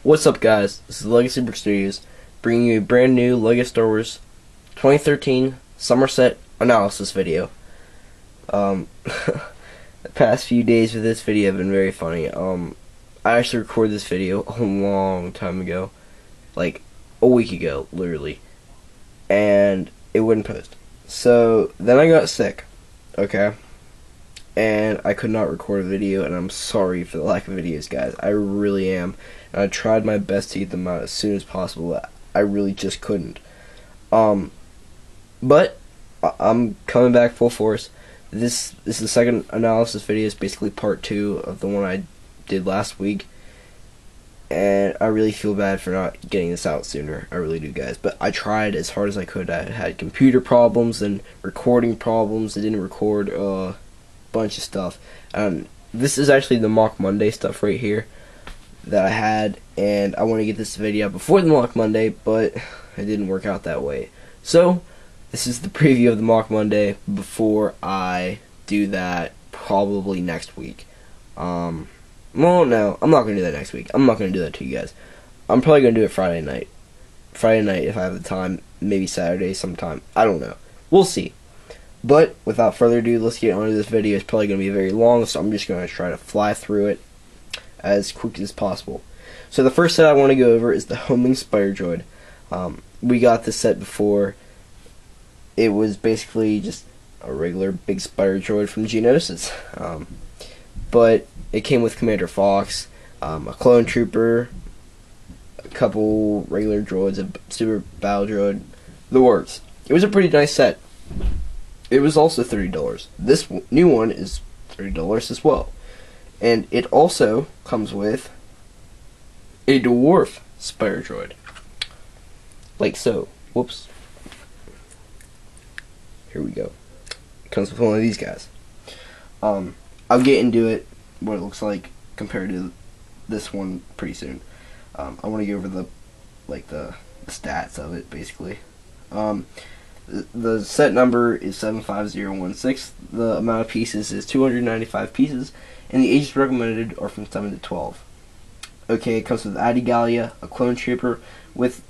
What's up, guys? This is LEGacybrixstudiOs, bringing you a brand new LEGO Star Wars 2013 Somerset analysis video. The past few days of this video have been very funny. I actually recorded this video a long time ago, like a week ago, literally, and it wouldn't post. So then I got sick, okay, and I could not record a video, and I'm sorry for the lack of videos, guys. I really am. And I tried my best to get them out as soon as possible. I really just couldn't. But I'm coming back full force. This is the second analysis video. It's basically part 2 of the one I did last week. And I really feel bad for not getting this out sooner. I really do, guys. But I tried as hard as I could. I had computer problems and recording problems. I didn't record a bunch of stuff. This is actually the Mock Monday stuff right here that I had, and I want to get this video out before the Mock Monday, but it didn't work out that way. So this is the preview of the Mock Monday before I do that, probably next week. Well, no, I'm not going to do that next week. I'm not going to do that to you guys. I'm probably going to do it Friday night. Friday night if I have the time, maybe Saturday sometime. I don't know. We'll see. But without further ado, let's get on to this video. It's probably going to be very long, so I'm just going to try to fly through it as quick as possible. So the first set I want to go over is the homing Spider Droid. We got this set before. It was basically just a regular big Spider Droid from Geonosis. But it came with Commander Fox, a clone trooper, a couple regular droids, a super battle droid, the works. It was a pretty nice set. It was also $30. This new one is $30 as well. And it also comes with a dwarf Spider Droid. Like so. Whoops. Here we go. It comes with one of these guys. I'll get into it, what it looks like compared to this one pretty soon. I want to go over the stats of it, basically. The set number is 75016. The amount of pieces is 295 pieces, and the ages recommended are from 7 to 12. Okay, it comes with Adigalia, a clone trooper with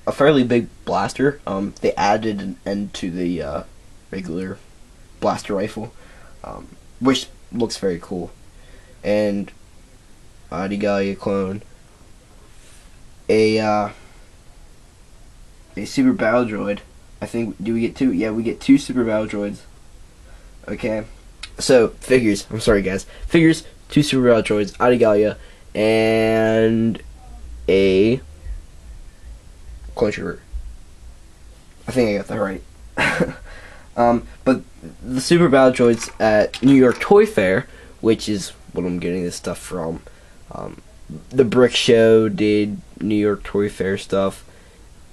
a fairly big blaster. They added an end to the regular blaster rifle, which looks very cool. And Adigalia clone, a super battle droid. I think, do we get 2? Yeah, we get 2 super battle droids. Okay. So, figures. I'm sorry, guys. Figures, 2 super battle droids, Adigalia, and a clone trooper. I think I got that right. But the super battle droids at New York Toy Fair, which is what I'm getting this stuff from. The Brick Show did New York Toy Fair stuff,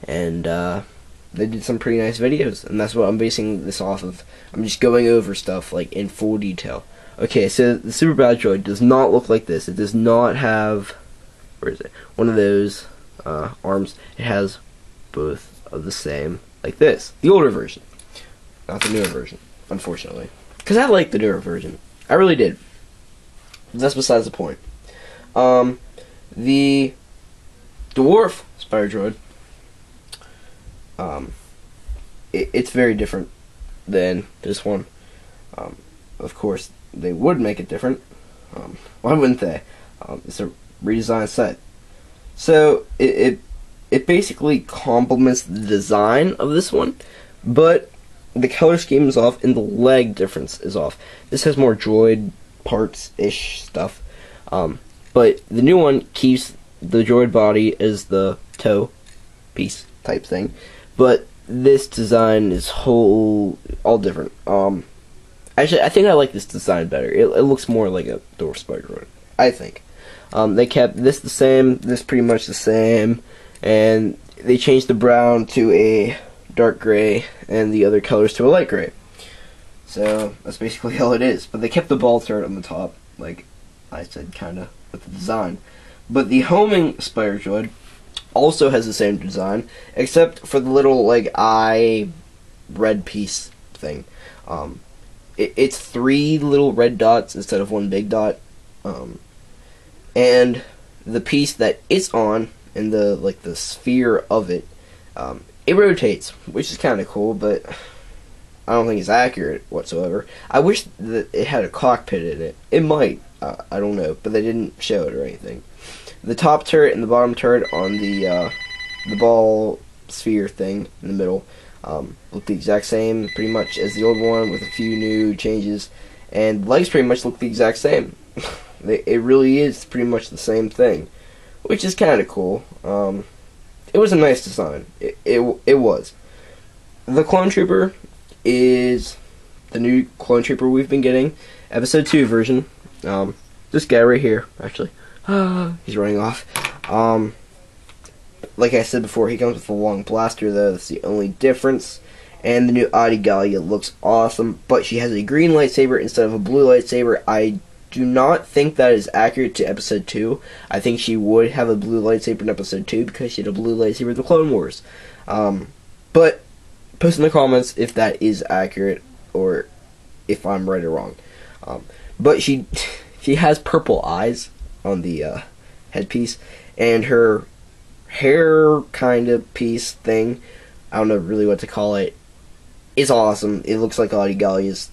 and they did some pretty nice videos, and that's what I'm basing this off of. I'm just going over stuff like in full detail. Okay, so the Super Battle Droid does not look like this. It does not have, where is it? One of those arms. It has both of the same, like this. The older version, not the newer version, unfortunately. Because I like the newer version. I really did. But that's besides the point. The dwarf Spider Droid, it's very different than this one. Of course, they would make it different. Why wouldn't they? It's a redesigned set. So it basically complements the design of this one, but the color scheme is off and the leg difference is off. This has more droid parts-ish stuff. But the new one keeps the droid body as the toe piece type thing, but this design is all different. Actually, I think I like this design better. It looks more like a dwarf Spider Droid, I think. They kept this the same, this pretty much the same, and they changed the brown to a dark gray and the other colors to a light gray. So that's basically all it is. But they kept the ball turret on the top, like I said, kinda with the design. But the homing Spider Droid also has the same design, except for the little eye red piece thing. It's 3 little red dots instead of 1 big dot, and the piece that it's on and the sphere of it, it rotates, which is kind of cool, but I don't think it's accurate whatsoever. I wish that it had a cockpit in it. It might. I don't know, but they didn't show it or anything. The top turret and the bottom turret on the ball sphere thing in the middle look the exact same, pretty much, as the old one, with a few new changes. And the legs pretty much look the exact same. It really is pretty much the same thing, which is kind of cool. It was a nice design. It was. The Clone Trooper is the new Clone Trooper we've been getting, Episode 2 version. This guy right here, actually. He's running off. Like I said before, he comes with a long blaster, though. That's the only difference. And the new LEGacybrixstudiOs looks awesome, but she has a green lightsaber instead of a blue lightsaber. I do not think that is accurate to Episode 2. I think she would have a blue lightsaber in Episode 2 because she had a blue lightsaber in the Clone Wars. But post in the comments if that is accurate or if I'm right or wrong. But she has purple eyes on the headpiece, and her hair kind of piece thing, I don't know really what to call it, is awesome. It looks like LEGacybrixstudiOs'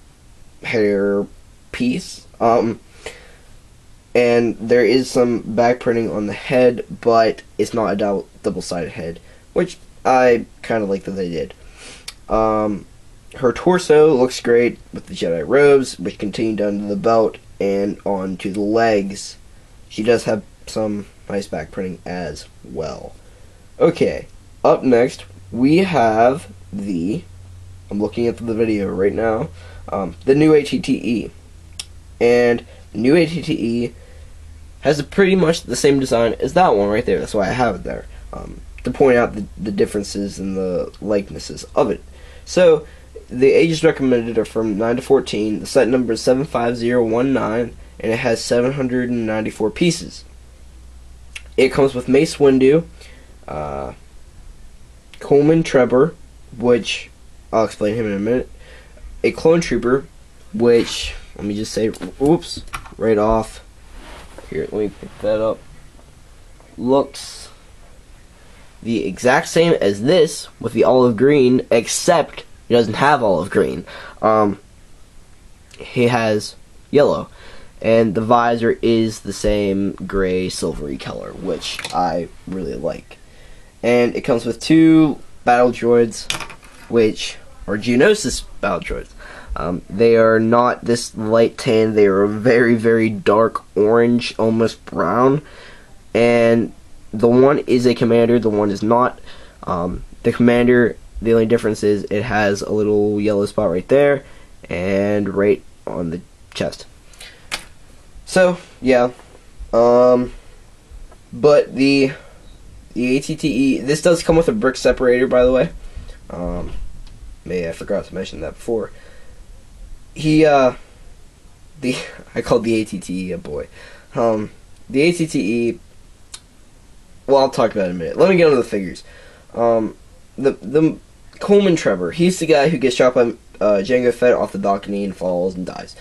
hair piece. And there is some back printing on the head, but it's not a double-sided head, which I kind of like that they did. Her torso looks great with the Jedi robes, which continue down to the belt and onto the legs. She does have some nice back printing as well. Okay, up next we have I'm looking at the video right now, the new ATTE. And the new ATTE has pretty much the same design as that one right there. That's why I have it there, to point out the differences and the likenesses of it. So, the ages recommended are from 9 to 14. The set number is 75019, and it has 794 pieces. It comes with Mace Windu, Coleman Trevor, which I'll explain him in a minute, a Clone Trooper, which, let me just say, oops, right off. Here, let me pick that up. Looks the exact same as this with the olive green, except he doesn't have olive green. He has yellow, and the visor is the same gray silvery color, which I really like. And it comes with 2 battle droids, which are Geonosis battle droids. They are not this light tan, they are a very, very dark orange, almost brown. And the one is a commander, the one is not. The commander, the only difference is it has a little yellow spot right there and right on the chest. So, yeah. But the ATTE, this does come with a brick separator, by the way. Maybe I forgot to mention that before. I called the ATTE a boy. The ATTE, well, I'll talk about it in a minute. Let me get on the figures. The Coleman Trevor, he's the guy who gets shot by Jango Fett off the balcony and falls and dies.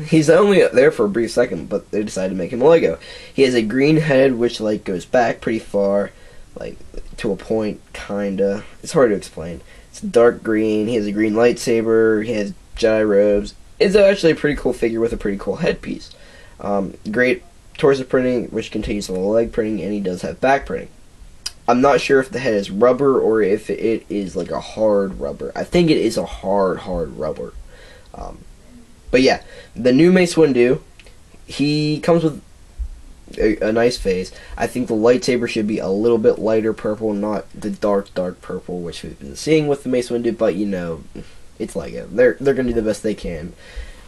He's only there for a brief second, but they decided to make him a Lego. He has a green head, which goes back pretty far, to a point, kinda. It's hard to explain. It's dark green. He has a green lightsaber. He has Jedi robes. It's actually a pretty cool figure with a pretty cool headpiece. Great torso printing, which contains some leg printing, and he does have back printing. I'm not sure if the head is rubber or if it is like a hard rubber. I think it is a hard rubber. But yeah, the new Mace Windu, he comes with a nice face. I think the lightsaber should be a little bit lighter purple, not the dark purple, which we've been seeing with the Mace Windu, but you know, it's Lego. They're going to do the best they can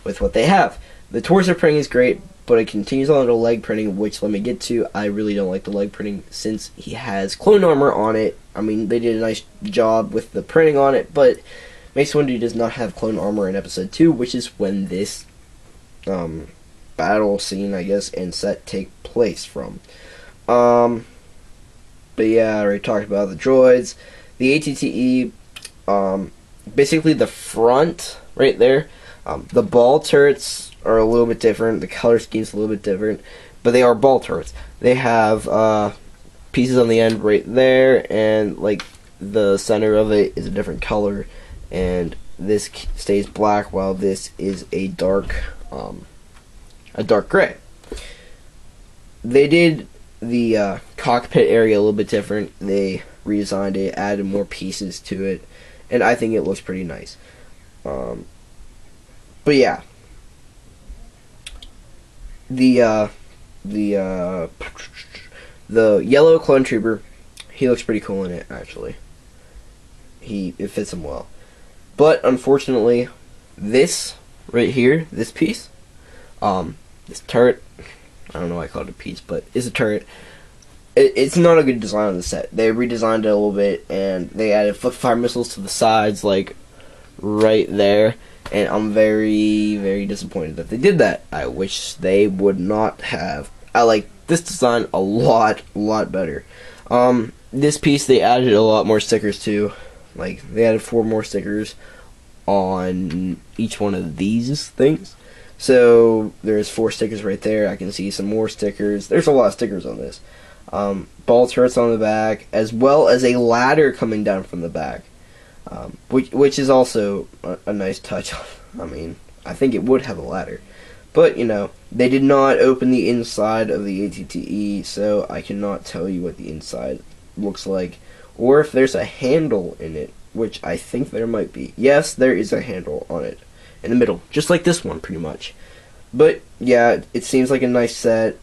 with what they have. The torso printing is great, but it continues on to leg printing, which, let me get to. I really don't like the leg printing since he has clone armor on it. I mean, they did a nice job with the printing on it, but Mace Windu does not have clone armor in Episode 2, which is when this battle scene, I guess, and set take place from. But yeah, I already talked about the droids. The ATTE, basically the front, right there, the ball turrets are a little bit different, the color scheme's a little bit different, but they are ball turrets. They have pieces on the end right there, and like the center of it is a different color, and this stays black while this is a dark gray. They did the cockpit area a little bit different. They redesigned it, added more pieces to it, and I think it looks pretty nice. But yeah, the yellow clone trooper, he looks pretty cool in it actually. It fits him well. But unfortunately, this right here, this piece, this turret, I don't know why I called it a piece, but it's a turret. It's not a good design on the set. They redesigned it a little bit, and they added flip fire missiles to the sides, like right there. And I'm very, very disappointed that they did that. I wish they would not have. I like this design a lot better. This piece, they added a lot more stickers to. Like, they added 4 more stickers on each one of these things. So, there's 4 stickers right there. I can see some more stickers. There's a lot of stickers on this. Ball turrets on the back, as well as a ladder coming down from the back. Which is also a nice touch. I mean, I think it would have a ladder. But, you know, they did not open the inside of the ATTE, so I cannot tell you what the inside looks like. Or if there's a handle in it, which I think there might be. Yes, there is a handle on it in the middle, just like this one, pretty much. But yeah, it seems like a nice set,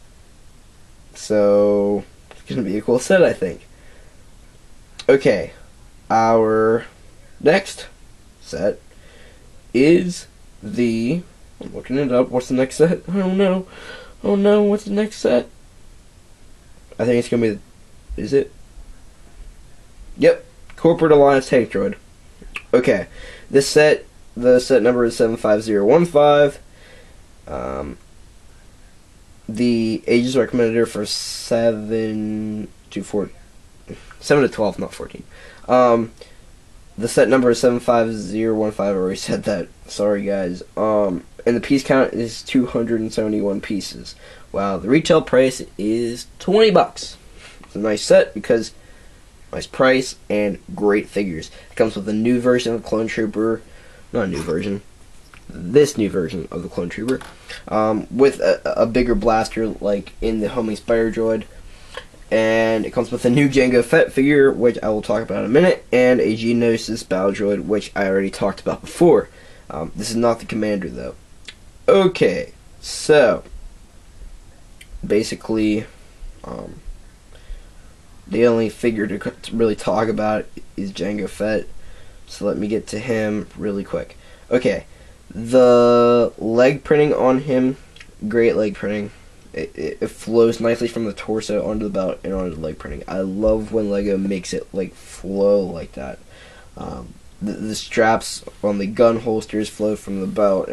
so it's gonna be a cool set, I think. Okay, our next set is the. I'm looking it up. What's the next set? I don't know. Oh no, what's the next set? I think it's gonna be. Is it? Yep, Corporate Alliance Tank Droid. Okay, this set, the set number is 75015. The ages recommended are for 7 to 12, not 14. The set number is 75015. I already said that. Sorry, guys. And the piece count is 271 pieces. Wow, the retail price is $20. It's a nice set because nice price and great figures. It comes with a new version of Clone Trooper, not a new version, this new version of the Clone Trooper, with a bigger blaster like in the Homing Spider Droid, and it comes with a new Jango Fett figure, which I will talk about in a minute, and a Geonosis Battle Droid, which I already talked about before. This is not the Commander though. Okay, so basically, the only figure to really talk about is Jango Fett, so let me get to him really quick. Okay, the leg printing on him, great leg printing. It flows nicely from the torso onto the belt and onto the leg printing. I love when LEGO makes it like flow like that. The straps on the gun holsters flow from the belt,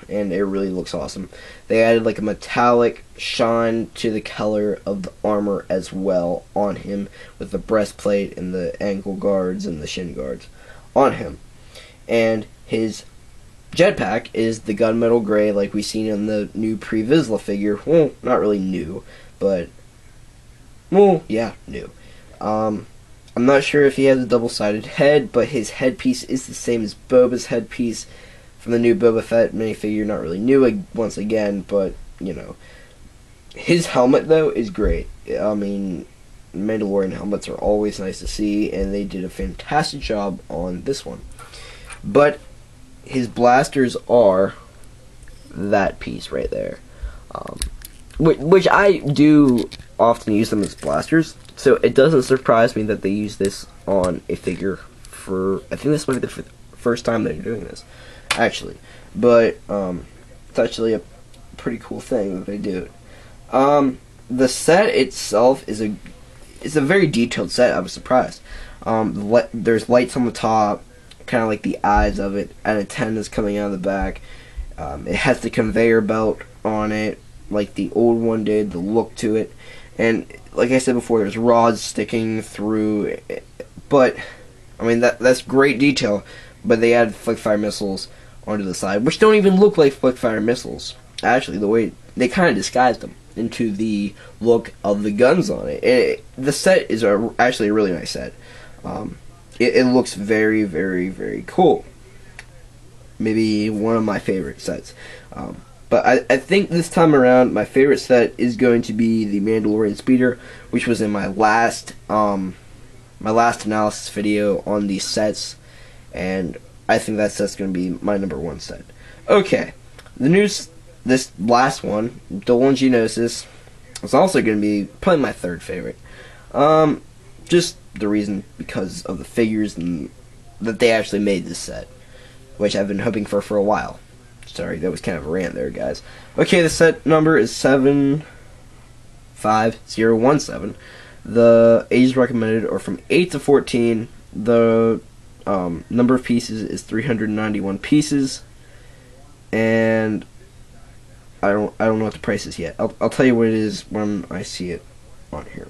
and it really looks awesome. They added like a metallic shine to the color of the armor as well on him, with the breastplate and the ankle guards and the shin guards on him. And his jetpack is the gunmetal gray like we've seen in the new Pre-Vizsla figure. Well, not really new, but well, yeah, new. I'm not sure if he has a double-sided head, but his headpiece is the same as Boba's headpiece from the new Boba Fett minifigure. Not really new once again, but, you know. His helmet, though, is great. I mean, Mandalorian helmets are always nice to see, and they did a fantastic job on this one. But his blasters are that piece right there. Which I do often use them as blasters, so it doesn't surprise me that they use this on a figure for, I think this might be the first time they're doing this, actually. But, it's actually a pretty cool thing that they do. The set itself is a very detailed set. I was surprised. There's lights on the top, kind of like the eyes of it, and antennas coming out of the back. It has the conveyor belt on it, like the old one did, the look to it. And like I said before, there's rods sticking through it. But, I mean, that's great detail. But they added flick fire missiles onto the side, which don't even look like flick fire missiles. Actually, the way they kind of disguised them. into the look of the guns on it. The set is actually a really nice set. It looks very, very, very cool. Maybe one of my favorite sets. But I think this time around, my favorite set is going to be the Mandalorian Speeder, which was in my last analysis video on these sets, and I think that set's going to be my number one set. Okay, this last one, Dolan Geonosis, is also going to be probably my third favorite. Just the reason because of the figures and that they actually made this set, which I've been hoping for a while. Sorry, that was kind of a rant there, guys. Okay, the set number is 75017. The ages recommended are from 8 to 14. The number of pieces is 391 pieces, and I don't know what the price is yet. I'll tell you what it is when I see it on here.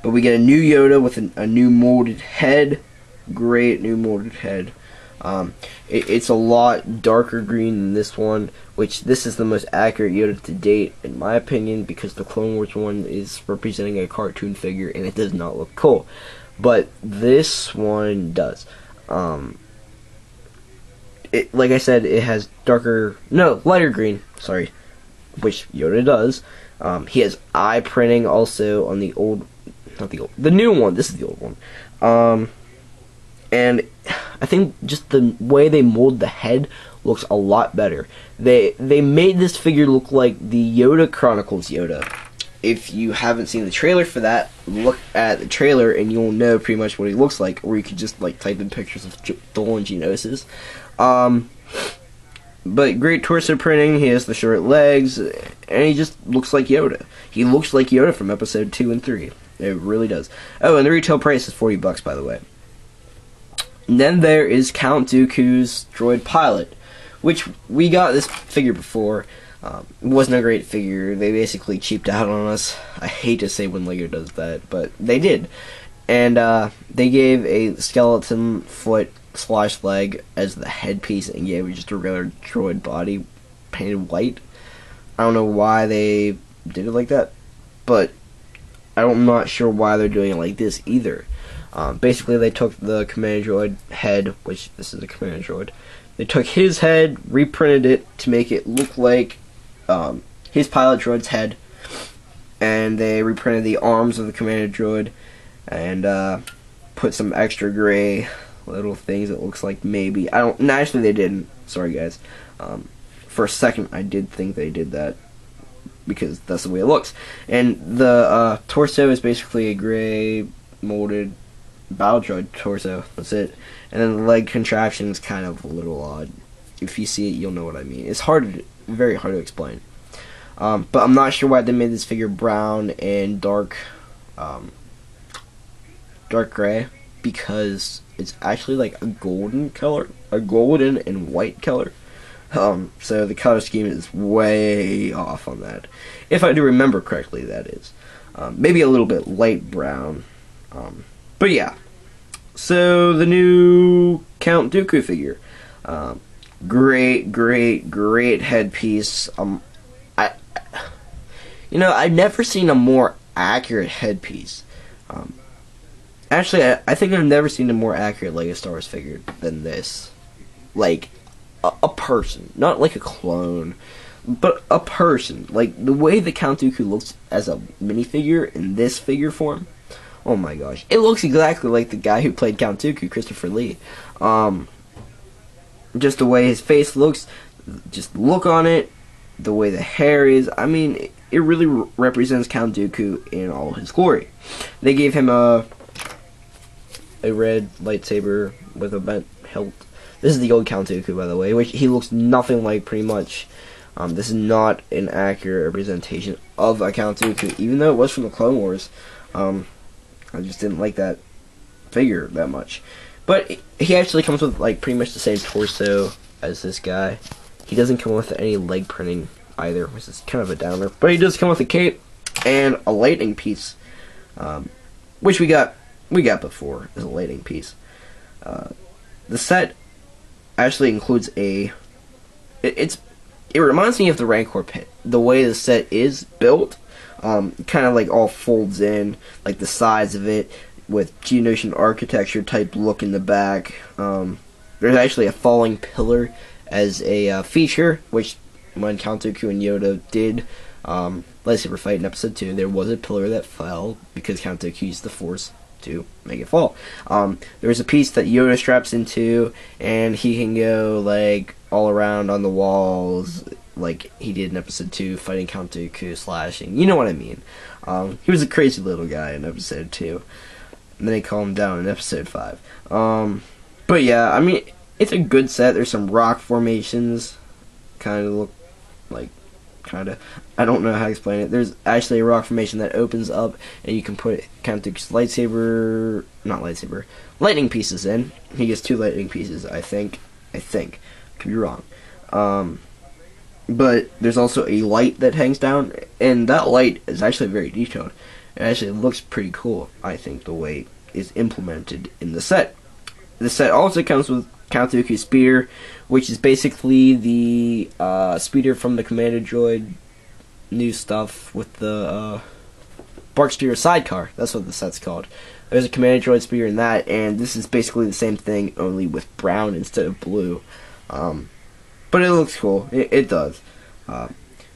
But we get a new Yoda with a new molded head. Great new molded head. It's a lot darker green than this one, which this is the most accurate Yoda to date, in my opinion, because the Clone Wars one is representing a cartoon figure, and it does not look cool. But this one does. Like I said, it has lighter green, sorry, which Yoda does. He has eye printing also on the new one. This is the old one. And I think just the way they mold the head looks a lot better. They made this figure look like the Yoda Chronicles Yoda. If you haven't seen the trailer for that, look at the trailer and you'll know pretty much what he looks like. Or you could just like type in pictures of Dolan Geonosis. But great torso printing. He has the short legs, and he just looks like Yoda. He looks like Yoda from episode 2 and 3. It really does. Oh, and the retail price is $40, by the way. And then there is Count Dooku's droid pilot, which we got this figure before. It wasn't a great figure. They basically cheaped out on us. I hate to say when LEGO does that, but they did. And they gave a skeleton foot / leg as the headpiece and gave it just a regular droid body painted white. I don't know why they did it like that, but I'm not sure why they're doing it like this either. Basically, they took the command droid head, which this is a command droid. They took his head, reprinted it to make it look like his pilot droid's head, and they reprinted the arms of the command droid and put some extra gray little things. It looks like maybe actually they didn't. Sorry, guys. For a second, I did think they did that because that's the way it looks. And the torso is basically a gray molded battle droid torso. That's it. And then the leg contraption is kind of a little odd. If you see it, you'll know what I mean. It's very hard to explain. But I'm not sure why they made this figure brown and dark gray, because it's actually like a golden color, a golden and white color. So the color scheme is way off on that. If I do remember correctly, that is. Maybe a little bit light brown. But yeah. So the new Count Dooku figure. Great headpiece. I've never seen a more accurate headpiece. Actually, I think I've never seen a more accurate LEGO Star Wars figure than this. Like, a person. Not like a clone, but a person. Like, the way the Count Dooku looks as a minifigure in this figure form, oh my gosh. It looks exactly like the guy who played Count Dooku, Christopher Lee. Just the way his face looks, just look on it, the way the hair is, I mean, it really represents Count Dooku in all his glory. They gave him a red lightsaber with a bent hilt. This is the old Count Dooku, by the way, which he looks nothing like, pretty much. This is not an accurate representation of a Count Dooku, even though it was from the Clone Wars. I just didn't like that figure that much. But he actually comes with like pretty much the same torso as this guy. He doesn't come with any leg printing either, which is kind of a downer. But he does come with a cape and a lightning piece, which we got before as a lightning piece. The set actually includes it reminds me of the Rancor pit. The way the set is built, kind of like all folds in, like the size of it, with Geonosian architecture type look in the back. There's actually a falling pillar as a feature, which when Count Dooku and Yoda did lightsaber fight in episode 2, there was a pillar that fell because Count Dooku used the Force to make it fall. There's a piece that Yoda straps into, and he can go like all around on the walls like he did in episode 2, fighting Count Dooku, slashing. You know what I mean. He was a crazy little guy in episode 2. And then they calm him down in episode 5. But yeah, I mean, it's a good set. There's some rock formations. Kind of look like, I don't know how to explain it. There's actually a rock formation that opens up, and you can put Count Dooku's lightning pieces in. He gets 2 lightning pieces, I think. Could be wrong. But there's also a light that hangs down, and that light is actually very detailed. It actually looks pretty cool, I think, the way it is implemented in the set. The set also comes with Count Dooku's speeder, which is basically the speeder from the Commander Droid new stuff with the Bark Speeder sidecar. That's what the set's called. There's a Commander Droid speeder in that, and this is basically the same thing, only with brown instead of blue. But it looks cool. It does.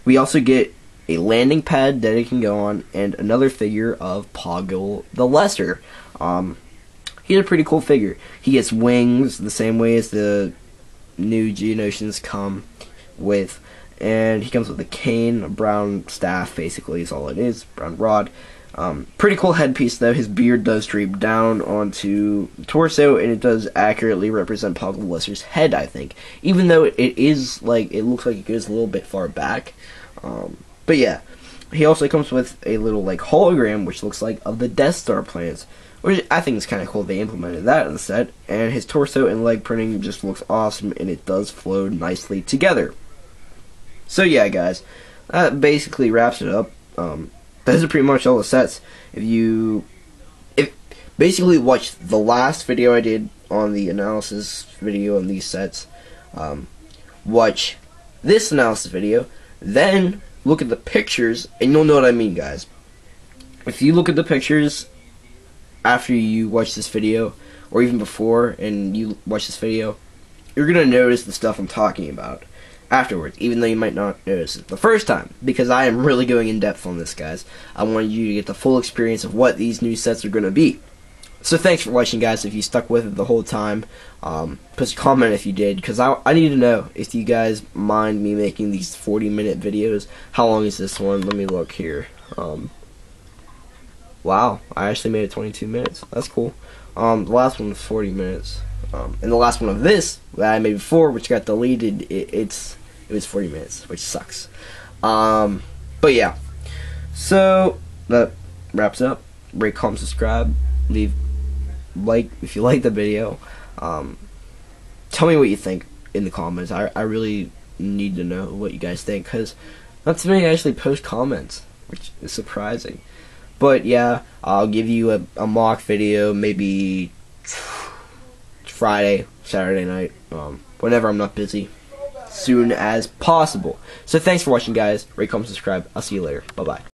We also get a landing pad that it can go on, and another figure of Poggle the Lesser. He's a pretty cool figure. He gets wings the same way as the new Geonosians come with, and he comes with a cane, a brown staff, basically is all it is, brown rod. Pretty cool headpiece though. His beard does drape down onto the torso, and it does accurately represent Poggle the Lesser's head, I think. Even though it is like, it looks like it goes a little bit far back. But yeah, he also comes with a little like hologram, which looks like of the Death Star plans, which I think is kind of cool. They implemented that in the set, and his torso and leg printing just looks awesome, and it does flow nicely together. So yeah, guys, that basically wraps it up. Those are pretty much all the sets. If basically watch the last video I did on the analysis video on these sets, watch this analysis video, then look at the pictures, and you'll know what I mean, guys. If you look at the pictures after you watch this video, or even before and you watch this video, you're gonna notice the stuff I'm talking about afterwards, even though you might not notice it the first time, because I am really going in depth on this, guys. I wanted you to get the full experience of what these new sets are gonna be. So thanks for watching, guys. If you stuck with it the whole time, put a comment if you did, because I need to know if you guys mind me making these 40-minute videos. How long is this one? Let me look here. Wow, I actually made it 22 minutes. That's cool. The last one was 40 minutes. And the last one of this that I made before, which got deleted, it was 40 minutes, which sucks. But yeah. So that wraps up. Rate, comment, subscribe, leave like if you like the video. Tell me what you think in the comments. I really need to know what you guys think, because not too many actually post comments, which is surprising. But yeah, I'll give you a mock video maybe Friday, Saturday night, whenever I'm not busy, soon as possible. So thanks for watching, guys. Rate, comment, subscribe. I'll see you later. Bye bye.